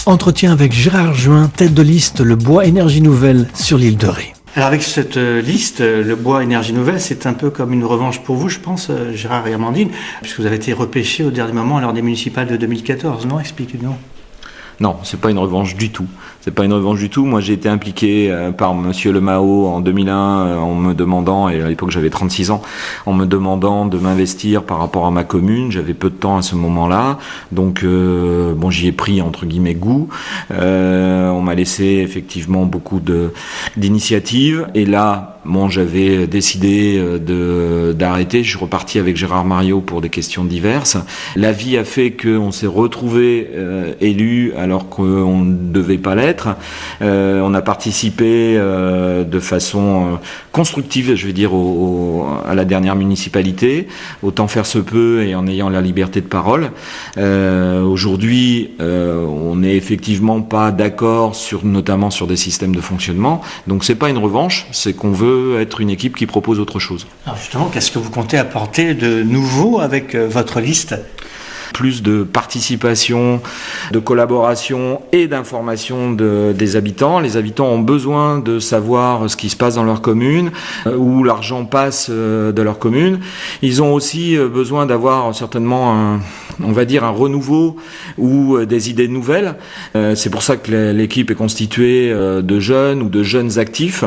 Entretien avec Gérard Juin, tête de liste Le Bois Énergie Nouvelle sur l'île de Ré. Alors avec cette liste, le Bois Énergie Nouvelle, c'est un peu comme une revanche pour vous, je pense, Gérard et Amandine, puisque vous avez été repêchés au dernier moment lors des municipales de 2014, non? Expliquez-nous. Non, c'est pas une revanche du tout. C'est pas une revanche du tout. Moi, j'ai été impliqué par Monsieur Le Mao en 2001 en me demandant, et à l'époque j'avais 36 ans, en me demandant de m'investir par rapport à ma commune. J'avais peu de temps à ce moment-là, donc j'y ai pris entre guillemets goût. On m'a laissé effectivement beaucoup d'initiatives, et là, j'avais décidé d'arrêter. Je suis reparti avec Gérard Mariot pour des questions diverses. La vie a fait qu'on s'est retrouvés élus alors qu'on ne devait pas l'être. On a participé de façon constructive, je veux dire, à la dernière municipalité, autant faire se peut et en ayant la liberté de parole. Aujourd'hui, on n'est effectivement pas d'accord notamment sur des systèmes de fonctionnement. Donc c'est pas une revanche, c'est qu'on veut être une équipe qui propose autre chose. Alors justement, qu'est-ce que vous comptez apporter de nouveau avec votre liste ? Plus de participation, de collaboration et d'information des habitants. Les habitants ont besoin de savoir ce qui se passe dans leur commune, où l'argent passe de leur commune. Ils ont aussi besoin d'avoir certainement un renouveau ou des idées nouvelles. C'est pour ça que l'équipe est constituée de jeunes ou de jeunes actifs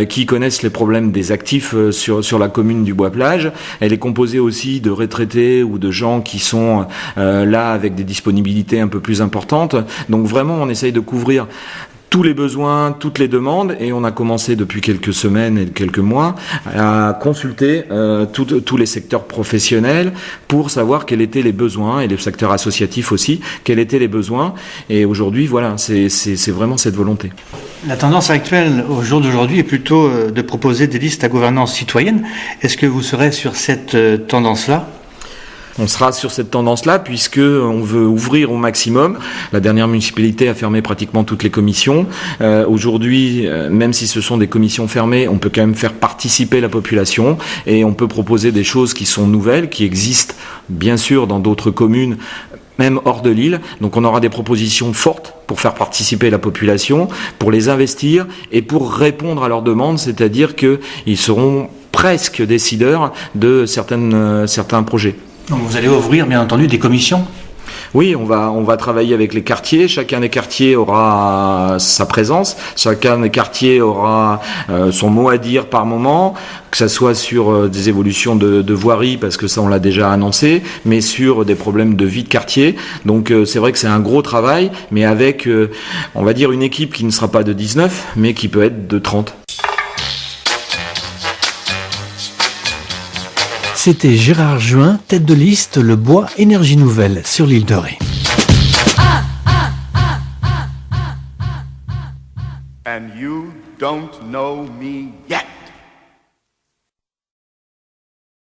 qui connaissent les problèmes des actifs sur la commune du Bois-Plage. Elle est composée aussi de retraités ou de gens qui sont là avec des disponibilités un peu plus importantes. Donc vraiment, on essaye de couvrir tous les besoins, toutes les demandes, et on a commencé depuis quelques semaines et quelques mois à consulter tous les secteurs professionnels pour savoir quels étaient les besoins, et les secteurs associatifs aussi, quels étaient les besoins. Et aujourd'hui, voilà, c'est vraiment cette volonté. La tendance actuelle au jour d'aujourd'hui est plutôt de proposer des listes à gouvernance citoyenne. Est-ce que vous serez sur cette tendance-là ? On sera sur cette tendance-là puisque on veut ouvrir au maximum. La dernière municipalité a fermé pratiquement toutes les commissions. Aujourd'hui, même si ce sont des commissions fermées, on peut quand même faire participer la population et on peut proposer des choses qui sont nouvelles, qui existent bien sûr dans d'autres communes, même hors de l'île. Donc on aura des propositions fortes pour faire participer la population, pour les investir et pour répondre à leurs demandes, c'est-à-dire qu'ils seront presque décideurs de certains projets. Donc vous allez ouvrir bien entendu des commissions ? Oui, on va travailler avec les quartiers. Chacun des quartiers aura sa présence. Chacun des quartiers aura son mot à dire par moment, que ça soit sur des évolutions de voirie, parce que ça on l'a déjà annoncé, mais sur des problèmes de vie de quartier. Donc c'est vrai que c'est un gros travail, mais avec, on va dire, une équipe qui ne sera pas de 19, mais qui peut être de 30. C'était Gérard Juin, tête de liste Le Bois Énergie Nouvelle sur l'île de Ré. And you don't know me yet.